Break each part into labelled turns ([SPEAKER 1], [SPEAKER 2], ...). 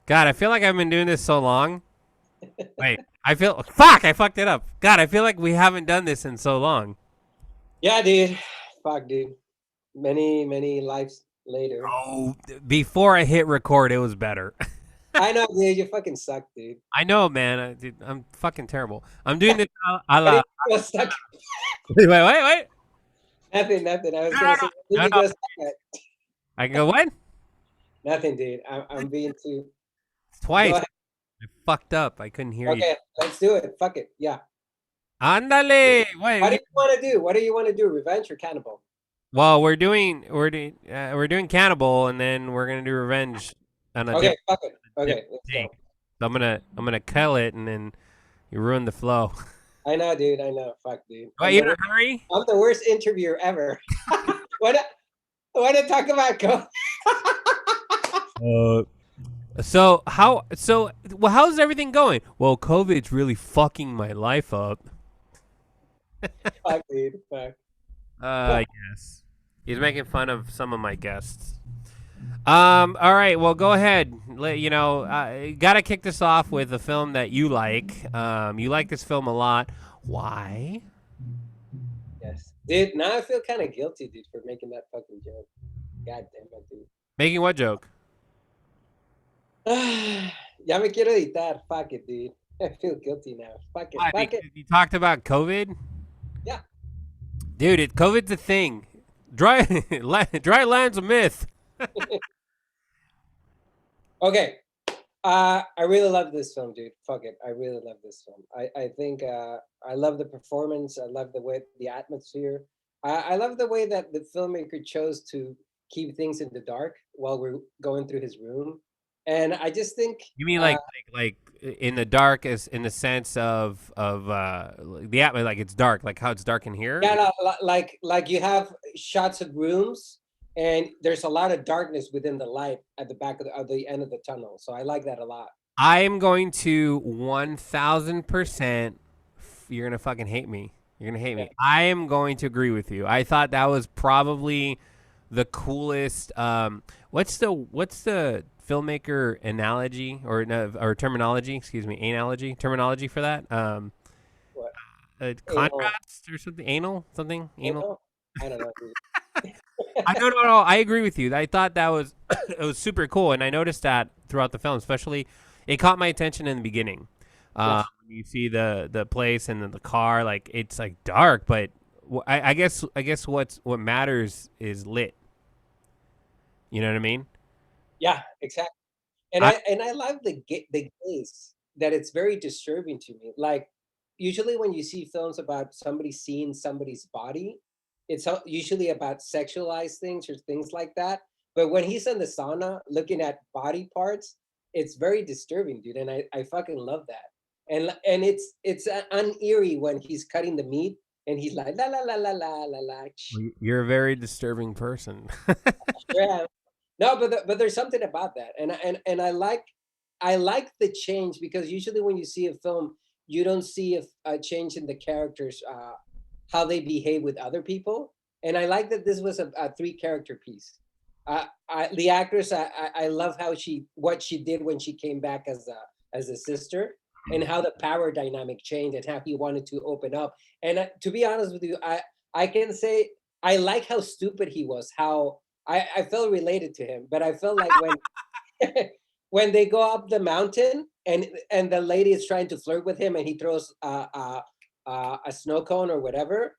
[SPEAKER 1] God, I feel like I've been doing this so long. Wait, fuck, I fucked it up. God, I feel like we haven't done this in so long.
[SPEAKER 2] Yeah, dude. Fuck, dude. Many lives later.
[SPEAKER 1] Oh, before I hit record, it was better.
[SPEAKER 2] I know, dude. You fucking suck, dude.
[SPEAKER 1] I know, man. Dude, I'm fucking terrible. I'm doing this a
[SPEAKER 2] What did
[SPEAKER 1] la.
[SPEAKER 2] you go suck?
[SPEAKER 1] Wait.
[SPEAKER 2] Nothing. I was
[SPEAKER 1] No,
[SPEAKER 2] gonna
[SPEAKER 1] no,
[SPEAKER 2] say, what did
[SPEAKER 1] no,
[SPEAKER 2] you
[SPEAKER 1] no.
[SPEAKER 2] go suck at?
[SPEAKER 1] I can go what?
[SPEAKER 2] Nothing, dude. I'm being too. Go
[SPEAKER 1] Twice.
[SPEAKER 2] ahead.
[SPEAKER 1] I fucked up. I couldn't hear you.
[SPEAKER 2] Okay, let's do it. Fuck it. Yeah.
[SPEAKER 1] Ándale. Wait.
[SPEAKER 2] What do you want to do? What do you want to do? Revenge or cannibal?
[SPEAKER 1] Well, we're doing Cannibal, and then we're gonna do Revenge on a
[SPEAKER 2] Okay,
[SPEAKER 1] different,
[SPEAKER 2] fuck it.
[SPEAKER 1] different
[SPEAKER 2] Okay, let's
[SPEAKER 1] take.
[SPEAKER 2] go.
[SPEAKER 1] So I'm gonna kill it, and then you ruin the flow.
[SPEAKER 2] I know, dude. I know. Fuck, dude.
[SPEAKER 1] What, you in a hurry?
[SPEAKER 2] I'm the worst interviewer ever. what? Want to talk about go?
[SPEAKER 1] Uh, well, how's everything going? Well, COVID's really fucking my life up.
[SPEAKER 2] Fuck, dude. Fuck.
[SPEAKER 1] I guess he's making fun of some of my guests. All right. Well, go ahead. Gotta kick this off with a film that you like. You like this film a lot. Why?
[SPEAKER 2] Yes, dude. Now I feel kind of guilty, dude, for making that fucking joke. God damn it, dude.
[SPEAKER 1] Making what joke?
[SPEAKER 2] Ya me quiero editar. Fuck it, dude. I feel guilty now. Fuck it.
[SPEAKER 1] Why?
[SPEAKER 2] Fuck
[SPEAKER 1] Because
[SPEAKER 2] it.
[SPEAKER 1] you talked about COVID,
[SPEAKER 2] Yeah.
[SPEAKER 1] dude. COVID's a thing. Dry, dry land's a myth.
[SPEAKER 2] Okay. I really love this film, dude. Fuck it. I really love this film. I think I love the performance. I love the way the atmosphere. I love the way that the filmmaker chose to keep things in the dark while we're going through his room. And I just think
[SPEAKER 1] You mean like in the dark, as in the sense of the atmosphere, like it's dark, like how it's dark in here.
[SPEAKER 2] yeah, no, like you have shots of rooms and there's a lot of darkness within the light at the back of the end of the tunnel. So I like that a lot.
[SPEAKER 1] I am going to 1,000%. You're gonna fucking hate me. You're gonna hate
[SPEAKER 2] Yeah.
[SPEAKER 1] me. I am going to agree with you. I thought that was probably the coolest. What's the filmmaker analogy or no, or terminology? Excuse me, analogy terminology for that.
[SPEAKER 2] What? Anal,
[SPEAKER 1] Contrast or something. Anal something. Anal.
[SPEAKER 2] anal? I don't know, dude.
[SPEAKER 1] I don't know. No, I agree with you. I thought that was it was super cool, and I noticed that throughout the film, especially it caught my attention in the beginning.
[SPEAKER 2] Yes.
[SPEAKER 1] You see the place and the car, like it's like dark, but I guess what matters is lit. You know what I mean?
[SPEAKER 2] Yeah, exactly. And
[SPEAKER 1] I
[SPEAKER 2] I love the gaze that it's very disturbing to me. Like usually when you see films about somebody seeing somebody's body, it's usually about sexualized things or things like that. But when he's in the sauna looking at body parts, it's very disturbing, dude. And I fucking love that. And it's uneery when he's cutting the meat and he's like la la la la la la la.
[SPEAKER 1] You're a very disturbing person.
[SPEAKER 2] Yeah. No, but there's something about that, and I like the change because usually when you see a film, you don't see a change in the characters, how they behave with other people, and I like that this was a three character piece. The actress, I love how what she did when she came back as a sister, and how the power dynamic changed, and how he wanted to open up. And to be honest with you, I can say I like how stupid he was, how I felt related to him, but I felt like when when they go up the mountain and the lady is trying to flirt with him and he throws a snow cone or whatever,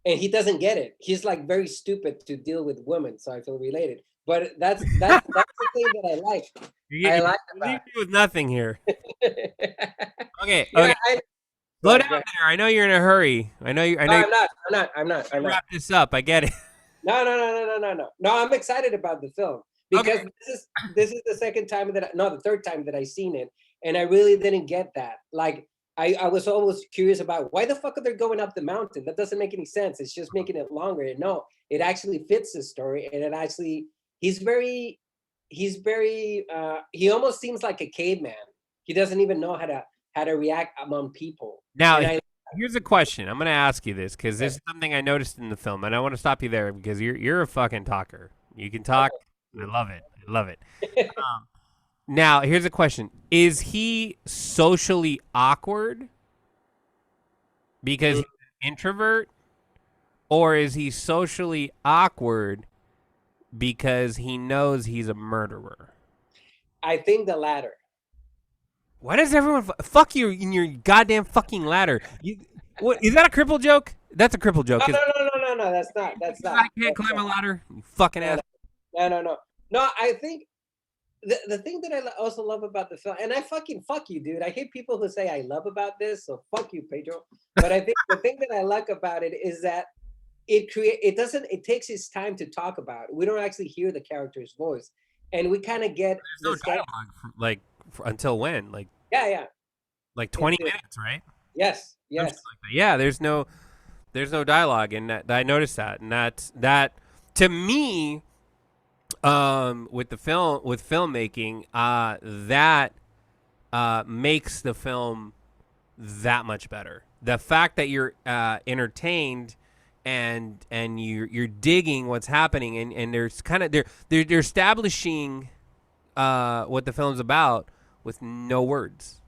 [SPEAKER 2] and he doesn't get it. He's like very stupid to deal with women, so I feel related. But that's the thing that I like. I like
[SPEAKER 1] You leave
[SPEAKER 2] about.
[SPEAKER 1] me with nothing here. Okay,
[SPEAKER 2] Yeah,
[SPEAKER 1] okay.
[SPEAKER 2] go
[SPEAKER 1] Slow
[SPEAKER 2] ahead,
[SPEAKER 1] down
[SPEAKER 2] go ahead.
[SPEAKER 1] there. I know you're in a hurry. I know you. I
[SPEAKER 2] No,
[SPEAKER 1] know you
[SPEAKER 2] I'm not.
[SPEAKER 1] wrap this up. I get it.
[SPEAKER 2] No. No, I'm excited about the film
[SPEAKER 1] Okay.
[SPEAKER 2] because this is the second time that no, the third time that I seen it, and I really didn't get that. Like I was almost curious about why the fuck are they going up the mountain? That doesn't make any sense. It's just making it longer. And no, it actually fits the story, and it actually he's very he almost seems like a caveman. He doesn't even know how to react among people,
[SPEAKER 1] Now,
[SPEAKER 2] and I
[SPEAKER 1] here's a question. I'm going to ask you this because this is something I noticed in the film, and I want to stop you there because you're a fucking talker. You can talk. I love it. I love it. Um, Now, here's a question: is he socially awkward because
[SPEAKER 2] Mm,
[SPEAKER 1] he's an introvert, or is he socially awkward because he knows he's a murderer?
[SPEAKER 2] I think the latter.
[SPEAKER 1] Why does everyone fuck you in your goddamn fucking ladder? What is that a cripple joke? That's a cripple joke.
[SPEAKER 2] No,
[SPEAKER 1] Is
[SPEAKER 2] no, no, no, no, no. That's not. That's
[SPEAKER 1] I
[SPEAKER 2] not.
[SPEAKER 1] can't
[SPEAKER 2] That's
[SPEAKER 1] climb a
[SPEAKER 2] not.
[SPEAKER 1] ladder. You fucking
[SPEAKER 2] No,
[SPEAKER 1] ass.
[SPEAKER 2] no, no, no, no. No, I think the thing that also love about the film, and I fucking fuck you, dude. I hate people who say I love about this, so fuck you, Pedro. But I think the thing that I like about it is that it doesn't it takes its time to talk about it. We don't actually hear the character's voice, and we kind of get
[SPEAKER 1] There's no
[SPEAKER 2] this guy.
[SPEAKER 1] dialogue until when?
[SPEAKER 2] Yeah, yeah.
[SPEAKER 1] Like
[SPEAKER 2] It,
[SPEAKER 1] 20
[SPEAKER 2] it,
[SPEAKER 1] minutes, right?
[SPEAKER 2] yes,
[SPEAKER 1] Some shit
[SPEAKER 2] yes.
[SPEAKER 1] like that. Yeah, there's no dialogue, and I noticed that, and that to me, with the film with filmmaking, that makes the film that much better. The fact that you're entertained and you're digging what's happening, and there's kind of they're establishing what the film's about with no words.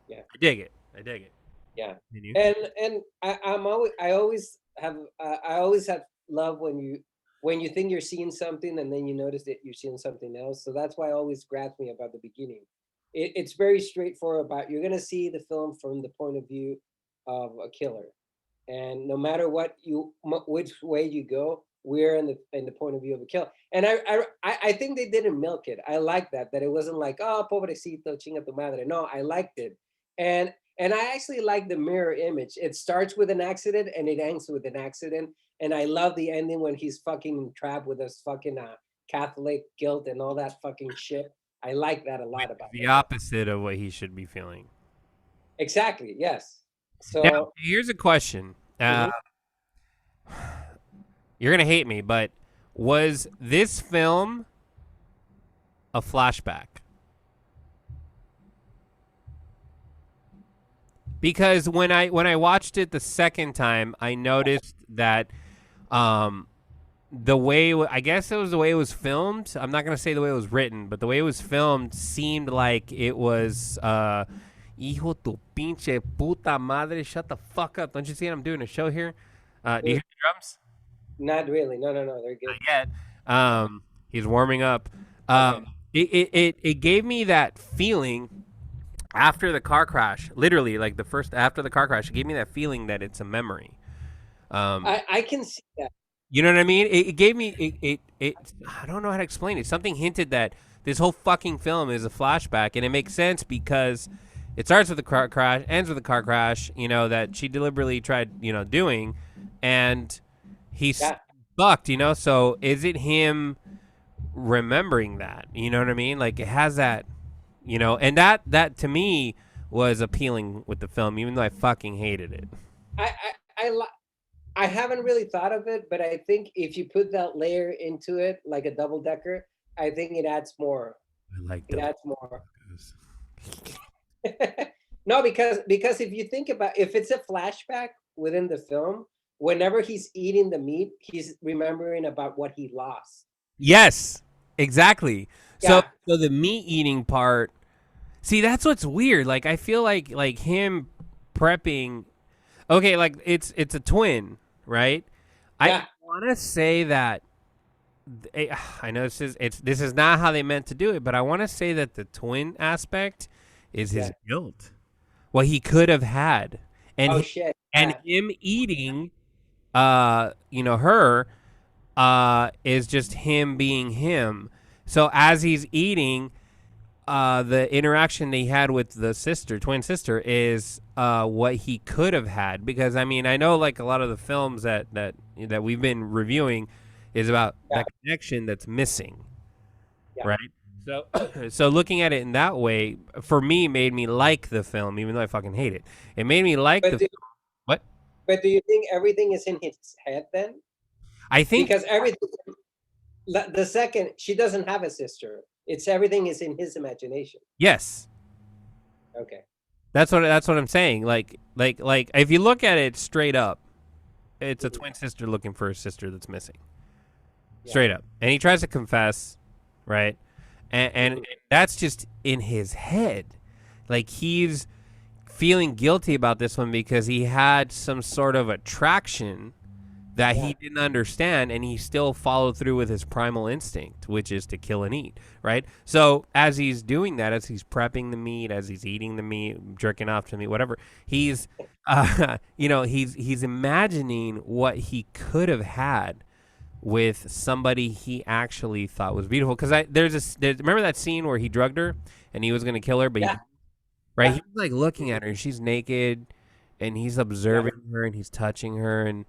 [SPEAKER 2] Yeah.
[SPEAKER 1] I dig it. I dig it.
[SPEAKER 2] Yeah,
[SPEAKER 1] And you?
[SPEAKER 2] and I always have love when you think you're seeing something and then you notice that you're seeing something else. So that's why it always grabs me about the beginning. It's very straightforward about you're gonna see the film from the point of view of a killer, and no matter which way you go, we're in the point of view of a killer. And I think they didn't milk it. I like that it wasn't like, oh, pobrecito, chinga tu madre. No, I liked it, and I actually like the mirror image. It starts with an accident and it ends with an accident, and I love the ending when he's fucking trapped with this fucking Catholic guilt and all that fucking shit. I like that a lot about
[SPEAKER 1] The
[SPEAKER 2] the film.
[SPEAKER 1] opposite of what he should be feeling.
[SPEAKER 2] Exactly. Yes.
[SPEAKER 1] Now,
[SPEAKER 2] So.
[SPEAKER 1] here's a question.
[SPEAKER 2] Mhm.
[SPEAKER 1] You're gonna hate me, but was this film a flashback? Because when I watched it the second time, I noticed that um, I guess it was the way it was filmed. I'm not gonna say the way it was written, but the way it was filmed seemed like it was hijo tu pinche puta madre, shut the fuck up. Don't you see I'm doing a show here? Do you hear the drums?
[SPEAKER 2] Not really. No, no, no. They're good.
[SPEAKER 1] Not yet. He's warming up.
[SPEAKER 2] Okay.
[SPEAKER 1] It gave me that feeling after the car crash. Literally, like the first after the car crash, it gave me that feeling that it's a memory. Um,
[SPEAKER 2] I can see that.
[SPEAKER 1] you know what I mean? It gave me it. I don't know how to explain it. Something hinted that this whole fucking film is a flashback, and it makes sense because it starts with the car crash, ends with a car crash. You know that she deliberately tried, doing, and he's
[SPEAKER 2] Yeah.
[SPEAKER 1] fucked. So is it him remembering that? You know what I mean? Like it has that, and that to me was appealing with the film, even though I fucking hated it.
[SPEAKER 2] I I I, li- I haven't really thought of it, but I think if you put that layer into it, like a double decker, I think it adds more.
[SPEAKER 1] I like
[SPEAKER 2] It
[SPEAKER 1] double.
[SPEAKER 2] adds more. No, because if you think about if it's a flashback within the film, whenever he's eating the meat, he's remembering about what he lost.
[SPEAKER 1] Yes, exactly. So
[SPEAKER 2] Yeah,
[SPEAKER 1] so the meat eating part. See, that's what's weird. Like I feel like him prepping. Okay, like it's a twin, right? I
[SPEAKER 2] yeah,
[SPEAKER 1] want to say that I know this is not how they meant to do it, but I want to say that the twin aspect is his
[SPEAKER 2] yeah.
[SPEAKER 1] guilt, what he could have had, and
[SPEAKER 2] Oh shit.
[SPEAKER 1] and
[SPEAKER 2] Yeah,
[SPEAKER 1] him eating, her, is just him being him. So as he's eating, the interaction that he had with the twin sister, is what he could have had. Because I mean, I know like a lot of the films that we've been reviewing is about
[SPEAKER 2] yeah,
[SPEAKER 1] that connection that's missing,
[SPEAKER 2] yeah.
[SPEAKER 1] right? So, so looking at it in that way, for me, made me like the film, even though I fucking hate it. It made me like
[SPEAKER 2] But
[SPEAKER 1] the
[SPEAKER 2] do,
[SPEAKER 1] what
[SPEAKER 2] but do you think everything is in his head then?
[SPEAKER 1] I think.
[SPEAKER 2] Because everything, the second she doesn't have a sister, it's everything is in his imagination.
[SPEAKER 1] Yes,
[SPEAKER 2] Okay.
[SPEAKER 1] that's what I'm saying. Like if you look at it straight up, it's a
[SPEAKER 2] Mhm.
[SPEAKER 1] twin sister looking for a sister that's missing.
[SPEAKER 2] Yeah.
[SPEAKER 1] Straight up. And he tries to confess, right? and that's just in his head. Like he's feeling guilty about this one because he had some sort of attraction that
[SPEAKER 2] Yeah.
[SPEAKER 1] he didn't understand, and he still followed through with his primal instinct, which is to kill and eat, right? So as he's doing that, as he's prepping the meat, as he's eating the meat, jerking off to the meat, whatever, he's he's imagining what he could have had with somebody he actually thought was beautiful. Because remember that scene where he drugged her and he was gonna kill her, but
[SPEAKER 2] Yeah.
[SPEAKER 1] right,
[SPEAKER 2] Yeah.
[SPEAKER 1] he's like looking at her and she's naked, and he's
[SPEAKER 2] Yeah.
[SPEAKER 1] observing her and he's touching her, and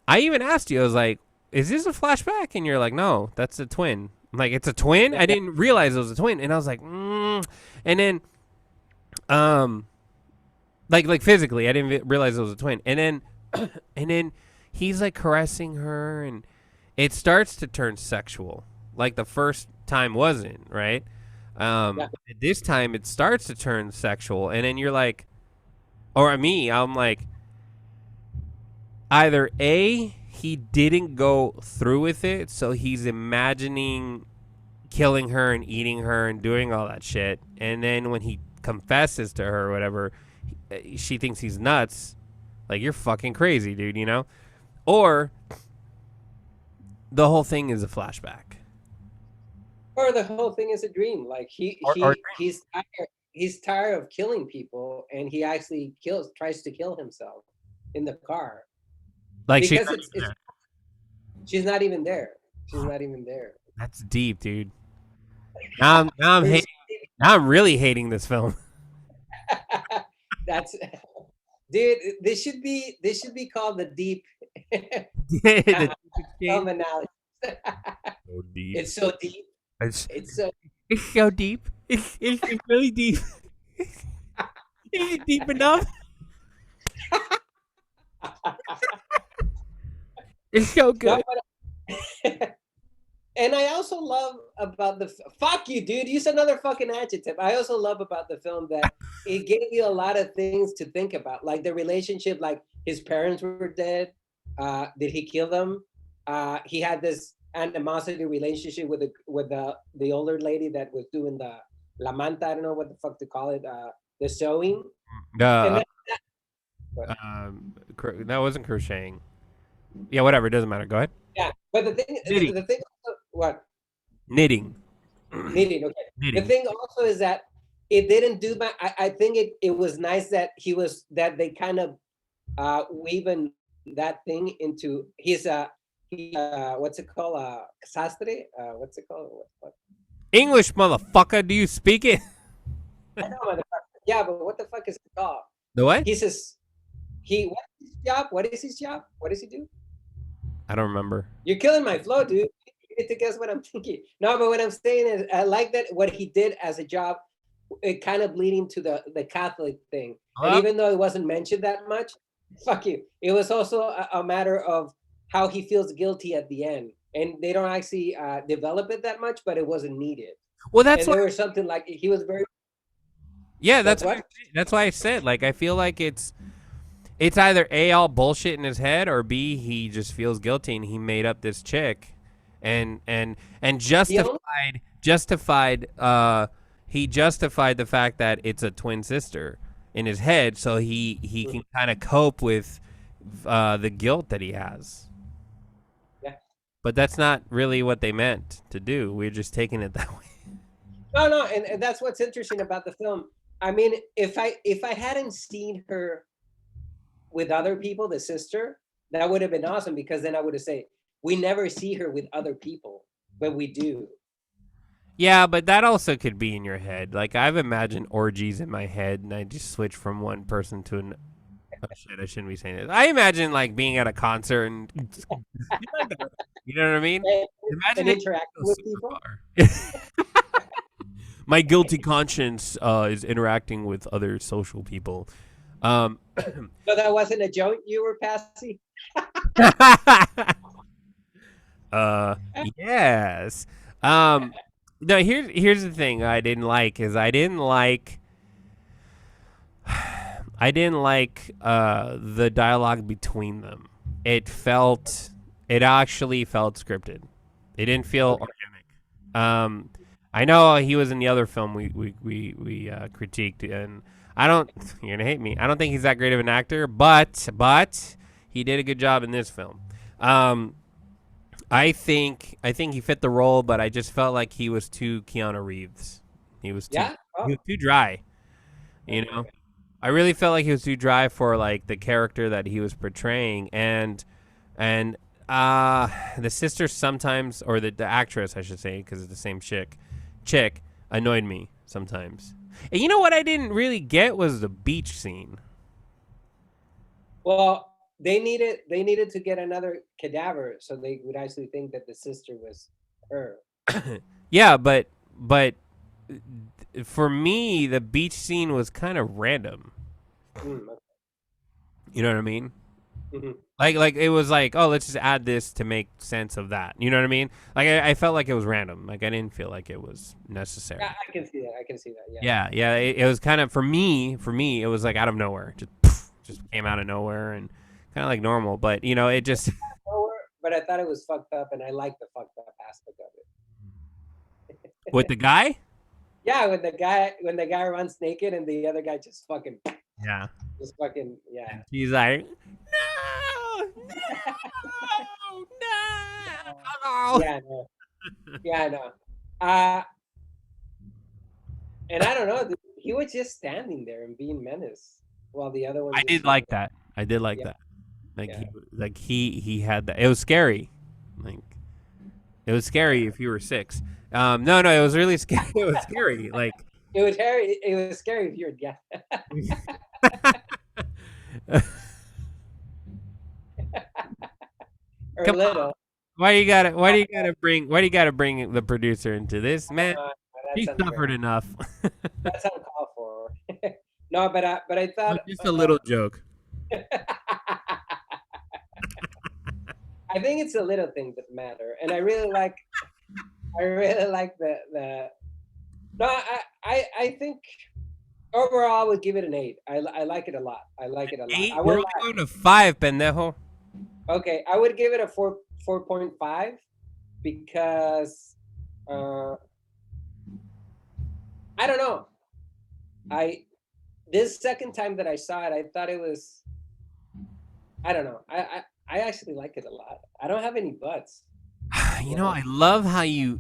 [SPEAKER 1] I even asked you, I was like, "Is this a flashback?" And you're like, "No, that's a twin." I'm like, "It's a twin?" I didn't realize it was a twin, and I was like, and then, um, like physically, I didn't realize it was a twin, and then, and then he's like caressing her, and it starts to turn sexual, like the first time wasn't, right?
[SPEAKER 2] Yeah.
[SPEAKER 1] This time it starts to turn sexual, and then you're like, or me, I'm like, either A, he didn't go through with it, so he's imagining killing her and eating her and doing all that shit, and then when he confesses to her or whatever, she thinks he's nuts, like, you're fucking crazy, dude, you know? Or the whole thing is a flashback.
[SPEAKER 2] Or the whole thing is a dream. Like
[SPEAKER 1] Or
[SPEAKER 2] he's tired of killing people, and he actually tries to kill himself in the car
[SPEAKER 1] like she's
[SPEAKER 2] because
[SPEAKER 1] not
[SPEAKER 2] it's
[SPEAKER 1] even there.
[SPEAKER 2] she's not even there. She's not even there.
[SPEAKER 1] That's deep, dude.
[SPEAKER 2] There's
[SPEAKER 1] Now I'm really hating this film.
[SPEAKER 2] that's dude. This should be called the deep
[SPEAKER 1] The deep exchange.
[SPEAKER 2] film analysis.
[SPEAKER 1] So deep.
[SPEAKER 2] It's so deep.
[SPEAKER 1] It's,
[SPEAKER 2] It's so
[SPEAKER 1] it's so deep. It's really deep. Is it deep enough? It's so
[SPEAKER 2] no,
[SPEAKER 1] good.
[SPEAKER 2] but and I also love about fuck you, dude. Use another fucking adjective. I also love about the film that it gave you a lot of things to think about, like the relationship. Like his parents were dead. Did he kill them? He had this animosity relationship with the older lady that was doing the la manta. I don't know what the fuck to call it. The sewing. And
[SPEAKER 1] Uh,
[SPEAKER 2] then,
[SPEAKER 1] that wasn't crocheting. Yeah, whatever. It doesn't matter. Go ahead.
[SPEAKER 2] yeah, but the thing,
[SPEAKER 1] Knitting.
[SPEAKER 2] the thing, what?
[SPEAKER 1] Knitting.
[SPEAKER 2] Knitting. Okay. The
[SPEAKER 1] Knitting.
[SPEAKER 2] thing also is that it didn't do my. I think it was nice that they kind of weaving that thing into what's it called, sastre, what's it called, what?
[SPEAKER 1] English, motherfucker. Do you speak it?
[SPEAKER 2] I know, motherfucker. Yeah, but what the fuck is it called?
[SPEAKER 1] The what?
[SPEAKER 2] He says what is his job, what does he do?
[SPEAKER 1] I don't remember.
[SPEAKER 2] You're killing my flow, dude. You need to guess what I'm thinking. No, but what I'm saying is I like that what he did as a job, it kind of leading to the Catholic thing. And even though it wasn't mentioned that much, fuck you. It was also a matter of how he feels guilty at the end. And they don't actually develop it that much, but it wasn't needed.
[SPEAKER 1] Well, that's
[SPEAKER 2] And there was something like he was very.
[SPEAKER 1] yeah.
[SPEAKER 2] What?
[SPEAKER 1] That's why I said, like, I feel like it's either A, all bullshit in his head, or B, he just feels guilty and he made up this chick, and justified he justified the fact that it's a twin sister in his head, so he can kind of cope with the guilt that he has.
[SPEAKER 2] Yeah.
[SPEAKER 1] But that's not really what they meant to do. We're just taking it that way.
[SPEAKER 2] No, and that's what's interesting about the film. I mean, if I hadn't seen her with other people, the sister, that would have been awesome, because then I would have said we never see her with other people, but we do.
[SPEAKER 1] Yeah, but that also could be in your head. Like, I've imagined orgies in my head, and I just switch from one person to an. Oh shit! I shouldn't be saying this. I imagine like being at a concert and you know what I mean. Imagine
[SPEAKER 2] And
[SPEAKER 1] it
[SPEAKER 2] interacting
[SPEAKER 1] goes
[SPEAKER 2] with
[SPEAKER 1] super
[SPEAKER 2] people.
[SPEAKER 1] far. My guilty conscience is interacting with other social people.
[SPEAKER 2] So that wasn't a joke you were passing.
[SPEAKER 1] Yes. No, here's the thing I didn't like is I didn't like the dialogue between them. It actually felt scripted. It didn't feel organic. I know he was in the other film we critiqued, and I don't. You're gonna hate me. I don't think he's that great of an actor, but he did a good job in this film. Um, I think he fit the role, but I just felt like he was too Keanu Reeves. He was too
[SPEAKER 2] Yeah. Oh,
[SPEAKER 1] he was too dry. You
[SPEAKER 2] okay.
[SPEAKER 1] know, I really felt like he was too dry for like the character that he was portraying, and the sister sometimes, or the actress I should say, because it's the same chick annoyed me sometimes. And you know what I didn't really get was the beach scene.
[SPEAKER 2] Well, they needed to get another cadaver so they would actually think that the sister was her.
[SPEAKER 1] Yeah, but for me, the beach scene was kind of random.
[SPEAKER 2] Mm,
[SPEAKER 1] You know what I mean?
[SPEAKER 2] mhm.
[SPEAKER 1] Like it was like, oh, let's just add this to make sense of that. You know what I mean? Like I felt like it was random. Like I didn't feel like it was
[SPEAKER 2] Yeah,
[SPEAKER 1] necessary.
[SPEAKER 2] I can see that. I can see that. Yeah.
[SPEAKER 1] Yeah, yeah. It was kind of for me. For me, it was like out of nowhere. Just poof, just came out of nowhere and kind of like normal. But you know, it just
[SPEAKER 2] But I thought it was fucked up, and I like the fucked up aspect of it.
[SPEAKER 1] with the guy.
[SPEAKER 2] Yeah, when the guy runs naked and the other guy
[SPEAKER 1] Yeah.
[SPEAKER 2] just fucking yeah.
[SPEAKER 1] And she's like, no, no, no.
[SPEAKER 2] Yeah, no. Yeah, I know. Uh, and I don't know, he was just standing there and being menace while the other one
[SPEAKER 1] I
[SPEAKER 2] just
[SPEAKER 1] did
[SPEAKER 2] fucking
[SPEAKER 1] like that. I did like
[SPEAKER 2] yeah,
[SPEAKER 1] that. Like
[SPEAKER 2] yeah.
[SPEAKER 1] he had that. It was scary. Like it was scary if you were 6. No, it was really scary. It was scary. Like
[SPEAKER 2] It was scary if you're yeah. Or
[SPEAKER 1] come on.
[SPEAKER 2] little.
[SPEAKER 1] Why do you gotta bring the producer into this, man?
[SPEAKER 2] Uh, that's
[SPEAKER 1] He
[SPEAKER 2] unfair.
[SPEAKER 1] suffered enough.
[SPEAKER 2] That's uncalled for. No, but I
[SPEAKER 1] No,
[SPEAKER 2] thought
[SPEAKER 1] just a little joke.
[SPEAKER 2] I think it's the little things that matter, and I really like the. No, I think overall I would give it an 8. I like it a lot. I like it a lot.
[SPEAKER 1] 8?
[SPEAKER 2] I
[SPEAKER 1] We're
[SPEAKER 2] won't
[SPEAKER 1] only going to 5, pendejo.
[SPEAKER 2] lie. Okay, I would give it a 4.5 because uh, I don't know. I This second time that I saw it, I thought it was I don't know. I actually like it a lot. I don't have any buts.
[SPEAKER 1] You
[SPEAKER 2] You
[SPEAKER 1] know,
[SPEAKER 2] know?
[SPEAKER 1] I love how you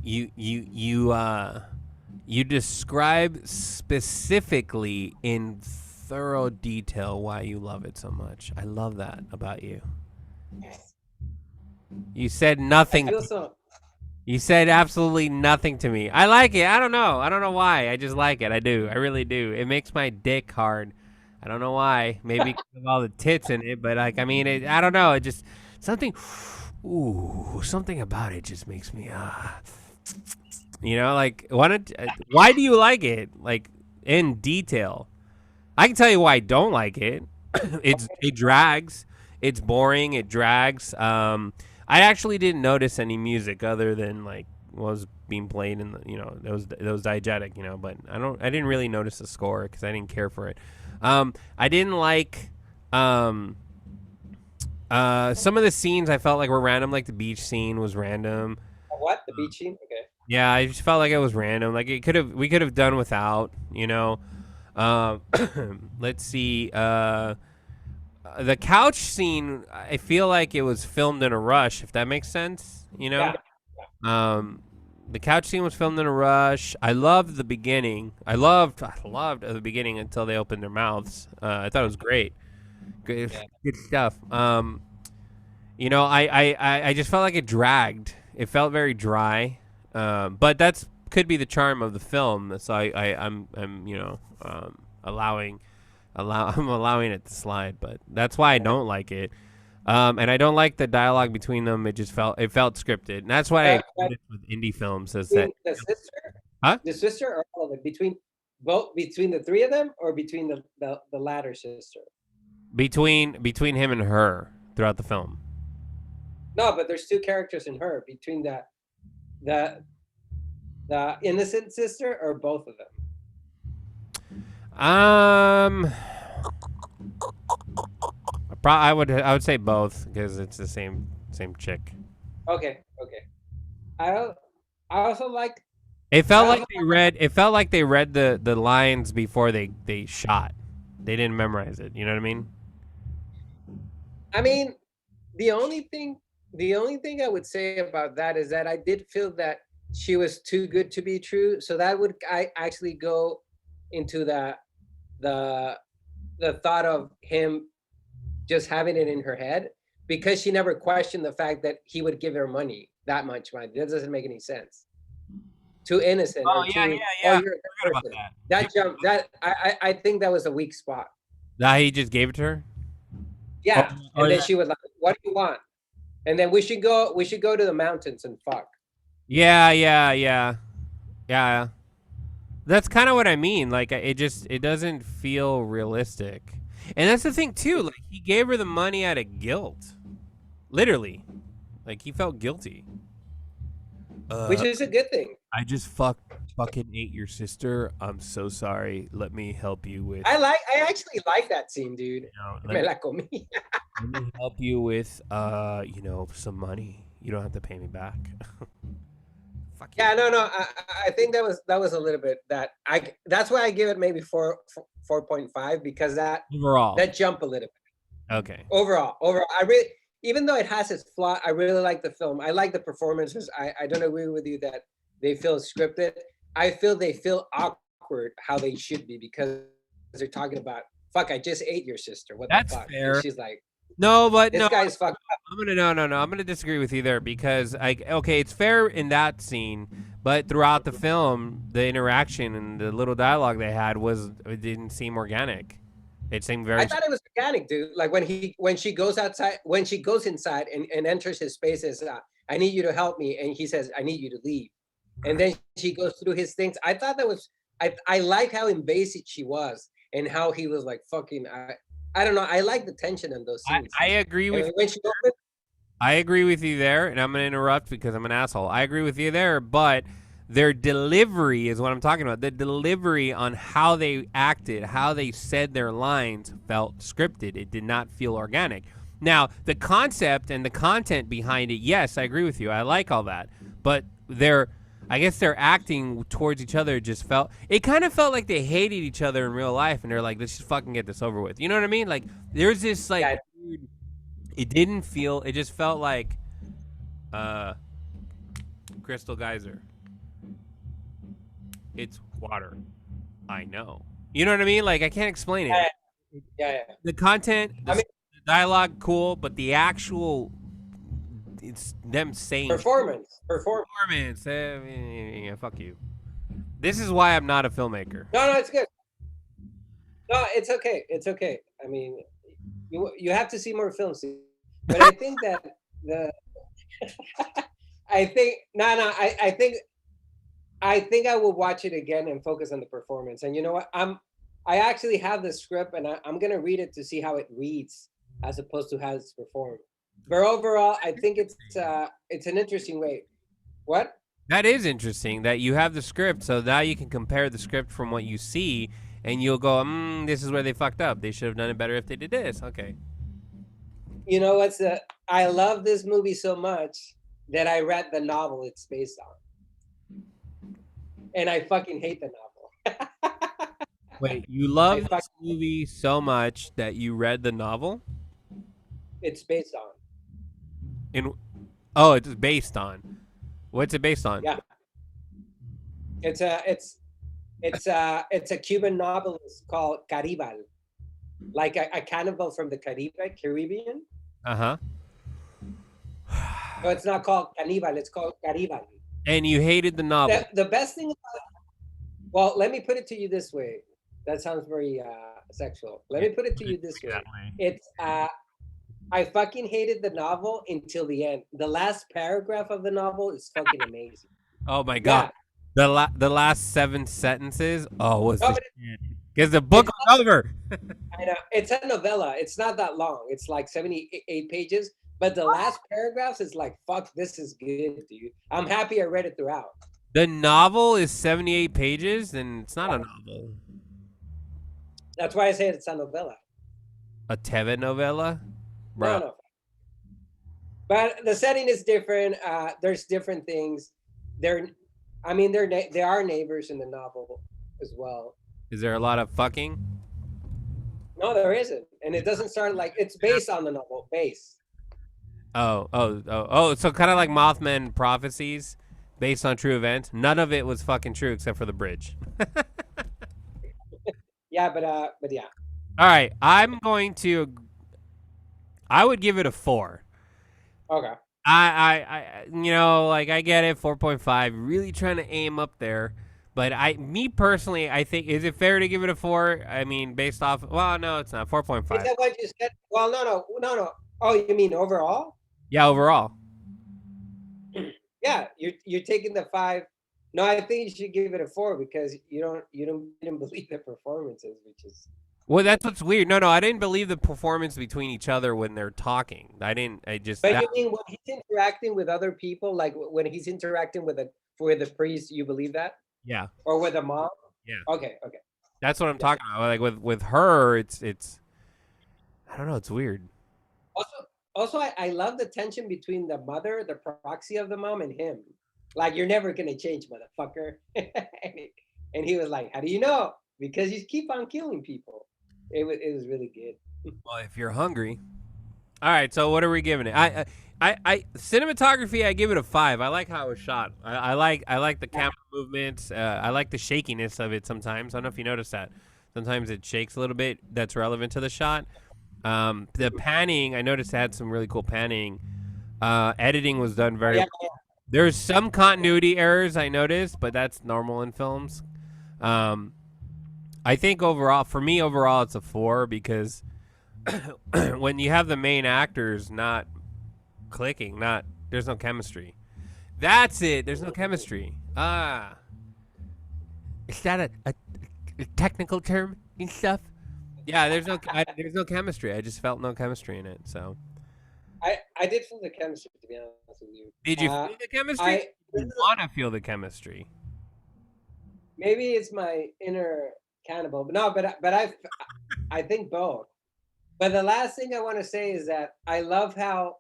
[SPEAKER 1] describe specifically in thorough detail why you love it so much. I love that about you. You said
[SPEAKER 2] I
[SPEAKER 1] nothing.
[SPEAKER 2] feel so.
[SPEAKER 1] You said absolutely nothing to me. I like it. I don't know. I don't know why. I just like it. I do. I really do. It makes my dick hard. I don't know why. Maybe 'cause of all the tits in it, but like, I mean, I don't know. It just something. Ooh, something about it just makes me. Like, why do you like it? Like in detail. I can tell you why I don't like it. It drags. It's boring. It drags. I actually didn't notice any music other than like what was being played in the it was diegetic, but I didn't really notice the score because I didn't care for it. I didn't like some of the scenes. I felt like were random, like the beach scene was random.
[SPEAKER 2] What? The beach scene? Okay.
[SPEAKER 1] Yeah, I just felt like it was random. Like we could have done without. Um, let's see. The couch scene, I feel like it was filmed in a rush. If that makes sense,
[SPEAKER 2] Yeah.
[SPEAKER 1] Um, the couch scene was filmed in a rush. I loved the beginning. I loved the beginning until they opened their mouths. I thought it was great. Good,
[SPEAKER 2] Yeah.
[SPEAKER 1] good stuff. I just felt like it dragged. It felt very dry. But that's could be the charm of the film. So allowing I'm allowing it to slide, but that's why I don't like it. And I don't like the dialogue between them. It felt scripted, and that's why I
[SPEAKER 2] But
[SPEAKER 1] noticed with indie films is that
[SPEAKER 2] between
[SPEAKER 1] huh
[SPEAKER 2] the sister, or all of it, between the three of them, or between the latter sister.
[SPEAKER 1] between him and her throughout the film.
[SPEAKER 2] No, but there's two characters in her between the the innocent sister or both of them.
[SPEAKER 1] Um, I would say both because it's the same chick.
[SPEAKER 2] Okay, okay. I I also like
[SPEAKER 1] It felt like
[SPEAKER 2] Well,
[SPEAKER 1] they read. It felt like they read the lines before they shot. They didn't memorize it. You know what I mean?
[SPEAKER 2] I mean, the only thing the only thing I would say about that is that I did feel that she was too good to be true. So that would I actually go into the the thought of him just having it in her head because she never questioned the fact that he would give her money, that much money. That doesn't make any sense. Too innocent
[SPEAKER 1] Oh
[SPEAKER 2] or
[SPEAKER 1] yeah,
[SPEAKER 2] too,
[SPEAKER 1] yeah,
[SPEAKER 2] oh,
[SPEAKER 1] yeah.
[SPEAKER 2] you're a
[SPEAKER 1] Forgot
[SPEAKER 2] good
[SPEAKER 1] about
[SPEAKER 2] person.
[SPEAKER 1] that.
[SPEAKER 2] That jump, that I think that was a weak spot.
[SPEAKER 1] That he just gave it to her. Or,
[SPEAKER 2] Yeah. And
[SPEAKER 1] or
[SPEAKER 2] then
[SPEAKER 1] that,
[SPEAKER 2] she was like, what do you want? And then we should go to the mountains and fuck.
[SPEAKER 1] yeah, yeah, yeah, yeah. That's kind of what I mean. Like it doesn't feel realistic, and that's the thing too. Like he gave her the money out of guilt, literally. Like he felt guilty.
[SPEAKER 2] Which
[SPEAKER 1] Uh,
[SPEAKER 2] is a good thing.
[SPEAKER 1] I just fucking ate your sister. I'm so sorry. Let me help you with.
[SPEAKER 2] I actually like that scene, dude.
[SPEAKER 1] You know,
[SPEAKER 2] Me la comí.
[SPEAKER 1] let me help you with some money. You don't have to pay me back. Fucking
[SPEAKER 2] Yeah, no, no. I think that was a little bit that's why I give it maybe 4.5 because that
[SPEAKER 1] overall.
[SPEAKER 2] that jump a little bit.
[SPEAKER 1] Okay.
[SPEAKER 2] Overall, I really, even though it has its flaw, I really like the film. I like the performances. I don't agree with you that they feel scripted. I feel they feel awkward how they should be because they're talking about fuck. I just ate your sister. What the
[SPEAKER 1] That's
[SPEAKER 2] fuck? And
[SPEAKER 1] fair.
[SPEAKER 2] she's like,
[SPEAKER 1] No, but
[SPEAKER 2] this
[SPEAKER 1] no,
[SPEAKER 2] guy's fucked up.
[SPEAKER 1] I'm gonna no. I'm gonna disagree with you there because okay, it's fair in that scene, but throughout the film, the interaction and the little dialogue they had it didn't seem organic. It seemed
[SPEAKER 2] I
[SPEAKER 1] very.
[SPEAKER 2] thought it was organic, dude. Like when she goes outside, when she goes inside and enters his spaces, I need you to help me, and he says, I need you to leave, and then she goes through his things. I thought that was I like how invasive she was and how he was like fucking. I don't know. I like the tension in those scenes.
[SPEAKER 1] I agree with.
[SPEAKER 2] And when she opened,
[SPEAKER 1] I agree with you there, and I'm gonna interrupt because I'm an asshole. I agree with you there, but their delivery is what I'm talking about. The delivery on how they acted, how they said their lines felt scripted. It did not feel organic. Now, the concept and the content behind it, yes, I agree with you. I like all that. But I guess their acting towards each other just it kind of felt like they hated each other in real life and they're like, let's just fucking get this over with. You know what I mean? Like there's this like
[SPEAKER 2] yeah,
[SPEAKER 1] weird, it didn't feel, it just felt like uh Crystal Geyser. It's water. I know. You know what I mean? Like I can't explain it.
[SPEAKER 2] yeah, yeah.
[SPEAKER 1] The content,
[SPEAKER 2] I mean,
[SPEAKER 1] the dialogue, cool, but the actual, it's them saying
[SPEAKER 2] performance.
[SPEAKER 1] performance. Yeah, fuck you. This is why I'm not a filmmaker.
[SPEAKER 2] No, no, it's good. No, it's okay. It's okay. I mean, you have to see more films, but I think that the I think no, no. I think I will watch it again and focus on the performance. And you know what? I actually have the script, and I'm gonna read it to see how it reads as opposed to how it's performed. But overall, I think it's an interesting way. What?
[SPEAKER 1] That is interesting that you have the script, so now you can compare the script from what you see, and you'll go, this is where they fucked up. They should have done it better if they did this. Okay.
[SPEAKER 2] You know what's the? I love this movie so much that I read the novel it's based on, and I fucking hate the novel.
[SPEAKER 1] Wait, you
[SPEAKER 2] I
[SPEAKER 1] love
[SPEAKER 2] fuck,
[SPEAKER 1] this movie so much that you read the novel?
[SPEAKER 2] it's based on.
[SPEAKER 1] In Oh, it's based on. What's it based on?
[SPEAKER 2] Yeah, it's a Cuban novelist called Cannibal, like a cannibal from the Caribbean.
[SPEAKER 1] Uh huh.
[SPEAKER 2] No, it's not called Cannibal. It's called Cannibal.
[SPEAKER 1] And you hated the novel.
[SPEAKER 2] The best thing. Well, let me put it to you this way. That sounds very sexual. Let me put it to you this way.
[SPEAKER 1] That way.
[SPEAKER 2] It's I fucking hated the novel until the end. The last paragraph of the novel is fucking amazing.
[SPEAKER 1] Oh my
[SPEAKER 2] Yeah.
[SPEAKER 1] god. The last 7 sentences. Oh, was
[SPEAKER 2] No,
[SPEAKER 1] the
[SPEAKER 2] but
[SPEAKER 1] shit. Because the book
[SPEAKER 2] it's
[SPEAKER 1] was over.
[SPEAKER 2] I know it's a novella. It's not that long. It's like 78 pages. But the last paragraphs is like, fuck, this is good, dude. I'm happy I read it throughout.
[SPEAKER 1] The novel is 78 pages, and it's not a novel.
[SPEAKER 2] That's why I say it's a novella.
[SPEAKER 1] A TV novella?
[SPEAKER 2] No,
[SPEAKER 1] Bro.
[SPEAKER 2] no. But the setting is different. There's different things. There, I mean, they are neighbors in the novel as well.
[SPEAKER 1] Is there a lot of fucking?
[SPEAKER 2] No, there isn't, and it doesn't start like it's based on the novel. Base.
[SPEAKER 1] Oh. So kind of like Mothman prophecies, based on true events. None of it was fucking true except for the bridge.
[SPEAKER 2] Yeah, but yeah.
[SPEAKER 1] All right, I'm going to. I would give it a 4.
[SPEAKER 2] Okay.
[SPEAKER 1] Like I get it, 4.5. Really trying to aim up there, but me personally, I think is it fair to give it a 4? I mean, based off. Well, no, it's not.
[SPEAKER 2] Is
[SPEAKER 1] 4.5.
[SPEAKER 2] that what you said? Well, no. Oh, you mean overall?
[SPEAKER 1] Yeah, overall.
[SPEAKER 2] Yeah, you're taking the 5. No, I think you should give it a 4 because you didn't believe the performances, which is.
[SPEAKER 1] Well, that's what's weird. No, I didn't believe the performance between each other when they're talking. I didn't. I just
[SPEAKER 2] But
[SPEAKER 1] that.
[SPEAKER 2] you mean when he's interacting with other people, like when he's interacting with the priest, you believe that,
[SPEAKER 1] Yeah,
[SPEAKER 2] or with a mom?
[SPEAKER 1] yeah.
[SPEAKER 2] Okay, okay.
[SPEAKER 1] That's what I'm
[SPEAKER 2] Yeah.
[SPEAKER 1] talking about. Like with her, it's. I don't know. It's weird.
[SPEAKER 2] Also, I love the tension between the mother, the proxy of the mom, and him. Like, you're never gonna change, motherfucker. And he was like, "How do you know? Because you keep on killing people." It was really good.
[SPEAKER 1] Well, if you're hungry. All right. So what are we giving it? Cinematography. I give it a 5. I like how it was shot. I like the camera movements. I like the shakiness of it sometimes. I don't know if you noticed that. Sometimes it shakes a little bit. That's relevant to the shot. The panning. I noticed it had some really cool panning. Editing was done very.
[SPEAKER 2] Yeah,
[SPEAKER 1] There's some continuity errors I noticed, but that's normal in films. Um, I think overall, for me, overall, it's a 4 because when you have the main actors not clicking, there's no chemistry. That's it. There's no chemistry. Is that a technical term and stuff? Yeah, there's no chemistry. I just felt no chemistry in it. So,
[SPEAKER 2] I did feel the chemistry, to be honest with you.
[SPEAKER 1] did you feel the chemistry?
[SPEAKER 2] I
[SPEAKER 1] You want to feel the chemistry?
[SPEAKER 2] Maybe it's my inner cannibal, but no, I think both. But the last thing I want to say is that I love how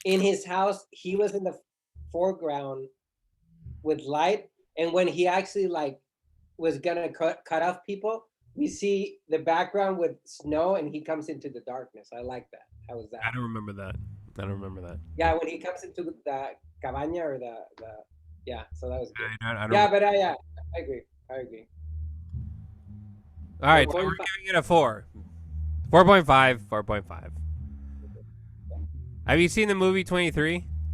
[SPEAKER 2] in his house he was in the foreground with light, and when he actually like was gonna cut off people, we see the background with snow, and he comes into the darkness. I like that. How was that?
[SPEAKER 1] I don't remember that. I don't remember that.
[SPEAKER 2] Yeah, when he comes into the cabaña or the yeah, so that was good.
[SPEAKER 1] I don't.
[SPEAKER 2] Yeah, but I agree. I agree.
[SPEAKER 1] All right, so we're
[SPEAKER 2] 4.5.
[SPEAKER 1] giving it a 4. 4.5. 4.5. Have you seen the movie 23?